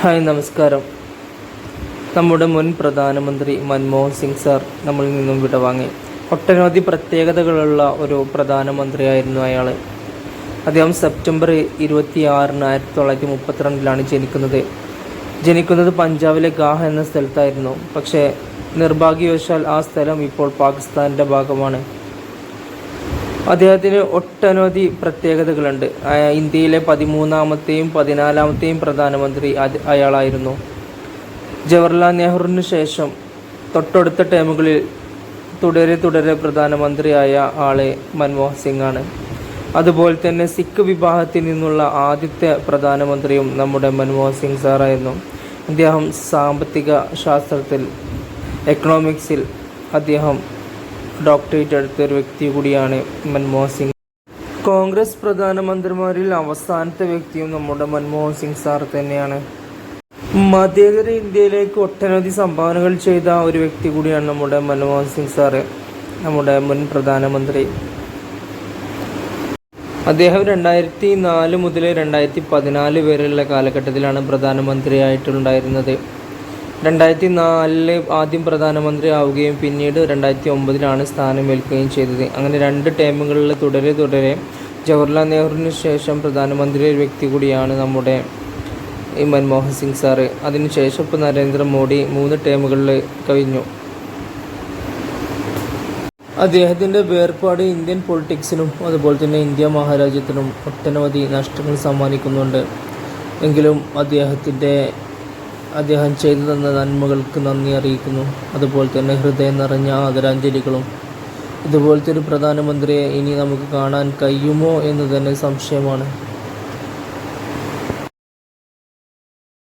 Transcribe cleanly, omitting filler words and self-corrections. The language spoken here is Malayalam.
ഹായ്, നമസ്കാരം. നമ്മുടെ മുൻ പ്രധാനമന്ത്രി മൻമോഹൻ സിംഗ് സാർ നമ്മളിൽ നിന്നും വിടവാങ്ങി. ഒട്ടനവധി പ്രത്യേകതകളുള്ള ഒരു പ്രധാനമന്ത്രിയായിരുന്നു അയാൾ. അദ്ദേഹം സെപ്റ്റംബർ 26 1932 ജനിക്കുന്നത് പഞ്ചാബിലെ ഗാഹ എന്ന സ്ഥലത്തായിരുന്നു. പക്ഷേ നിർഭാഗ്യവശാൽ ആ സ്ഥലം ഇപ്പോൾ പാകിസ്ഥാൻ്റെ ഭാഗമാണ്. അദ്ദേഹത്തിന് ഒട്ടനവധി പ്രത്യേകതകളുണ്ട്. ഇന്ത്യയിലെ 13ാമത്തെയും 14ാമത്തെയും പ്രധാനമന്ത്രി അയാളായിരുന്നു. ജവഹർലാൽ നെഹ്റുവിന് ശേഷം തൊട്ടടുത്ത ടേമുകളിൽ തുടരെ പ്രധാനമന്ത്രിയായ ആള് മൻമോഹൻ സിംഗ് ആണ്. അതുപോലെ തന്നെ സിഖ് വിഭാഗത്തിൽ നിന്നുള്ള ആദ്യത്തെ പ്രധാനമന്ത്രിയും നമ്മുടെ മൻമോഹൻ സിംഗ് സാറായിരുന്നു. അദ്ദേഹം സാമ്പത്തിക ശാസ്ത്രത്തിൽ, എക്കണോമിക്സിൽ അദ്ദേഹം ഡോക്ടറേറ്റ് എടുത്ത ഒരു വ്യക്തി കൂടിയാണ് മൻമോഹൻ സിംഗ്. കോൺഗ്രസ് പ്രധാനമന്ത്രിമാരിൽ അവസാനത്തെ വ്യക്തിയും നമ്മുടെ മൻമോഹൻ സിംഗ് സാർ തന്നെയാണ്. മതേതര ഇന്ത്യയിലേക്ക് ഒട്ടനവധി സംഭാവനകൾ ചെയ്ത ഒരു വ്യക്തി കൂടിയാണ് നമ്മുടെ മൻമോഹൻ സിംഗ് സാറ്, നമ്മുടെ മുൻ പ്രധാനമന്ത്രി. അദ്ദേഹം 2004 മുതൽ 2014 വരെയുള്ള കാലഘട്ടത്തിലാണ് പ്രധാനമന്ത്രിയായിട്ടുണ്ടായിരുന്നത്. 2004 ആദ്യം പ്രധാനമന്ത്രി ആവുകയും പിന്നീട് 2009 സ്ഥാനമേൽക്കുകയും ചെയ്തത്. അങ്ങനെ 2 ടേമുകളിൽ തുടരെ ജവഹർലാൽ നെഹ്റുവിന് ശേഷം പ്രധാനമന്ത്രി ഒരു വ്യക്തി കൂടിയാണ് നമ്മുടെ ഈ മൻമോഹൻ സിംഗ് സാറ്. അതിനുശേഷം ഇപ്പോൾ നരേന്ദ്രമോദി 3 ടേമുകളിൽ കഴിഞ്ഞു. അദ്ദേഹത്തിൻ്റെ വേർപാട് ഇന്ത്യൻ പൊളിറ്റിക്സിനും അതുപോലെ തന്നെ ഇന്ത്യ മഹാരാജ്യത്തിനും ഒട്ടനവധി നഷ്ടങ്ങൾ സമ്മാനിക്കുന്നുണ്ട്. എങ്കിലും അദ്ദേഹം ചെയ്തു തന്ന നന്മകൾക്ക് നന്ദി അറിയിക്കുന്നു. അതുപോലെ തന്നെ ഹൃദയം നിറഞ്ഞ ആദരാഞ്ജലികളും. ഇതുപോലത്തെ ഒരു പ്രധാനമന്ത്രിയെ ഇനി നമുക്ക് കാണാൻ കഴിയുമോ എന്ന് തന്നെ സംശയമാണ്.